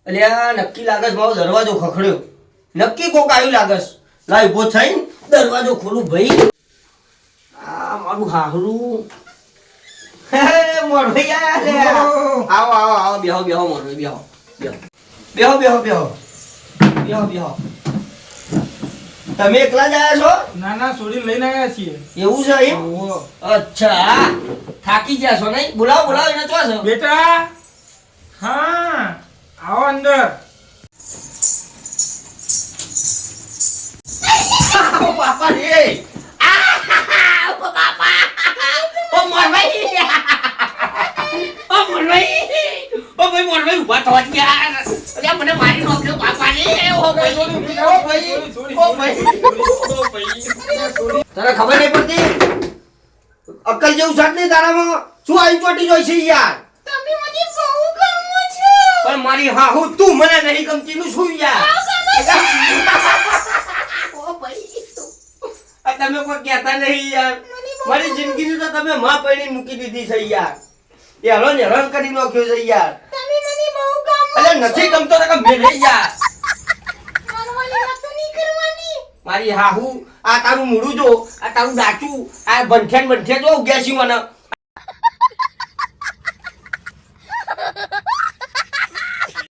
અલ્યા નક્કી લાગસ મારો દરવાજો ખખડ્યો. નક્કી કોક આવ્યું લાગસ. લાય ઉભો થઈને દરવાજો ખોલું ભાઈ. આ મારું હાહરું. હે મોરભાઈ આયા લે. આવો આવો આવો બેહો બેહો મોરભાઈ બેહો. બેહો બેહો બેહો બેહો બેહો. તમે એકલા જ આયા છો? ના ના છોડી લઈને આવ્યા છીએ. એવું છે એમ? અચ્છા થાકી ગયા છો નહીં? બોલાવો બોલાવો એને ચો છો? બેટા હા આવો અંદર. ઓ બાપા રે. ઓ બાપા. ઓ મોરભાઈ. ઓ મોરભાઈ. ઓ ભાઈ મોરભાઈ ઉભા થવા જ યાર. અલ્યા મને મારી નોખ્યો બાપા રે. ઓ ભાઈ ઓ ભાઈ ઓ ભાઈ. તને ખબર નહીં પડતી? અક્કલ જેવું છે નહીં તારામાં? શું આઈ ચોટી જોઈ છે યાર? તમે મને બહુ ગમો છો. પણ મારી હાહુ તું મને નહીં ગમતી નું શું યાર? ઓ ભાઈ આ તમે કોઈ કહેતા નહીં યાર. મારી જિંદગીની તો તમે માં પૈણી મૂકી દીધી છે યાર. એ હલો ને હેરાન કરી નાખ્યો છે યાર. તમે મને બહુ ગમો. અલે નથી ગમતો તો મેં નહીં યાર. મારવાની વાત નહીં કરવાની. મારી હાહુ આ તારું મૂડું જો, આ તારું દાચું, આ બંઠેન જો ઉગ્યા છે મને.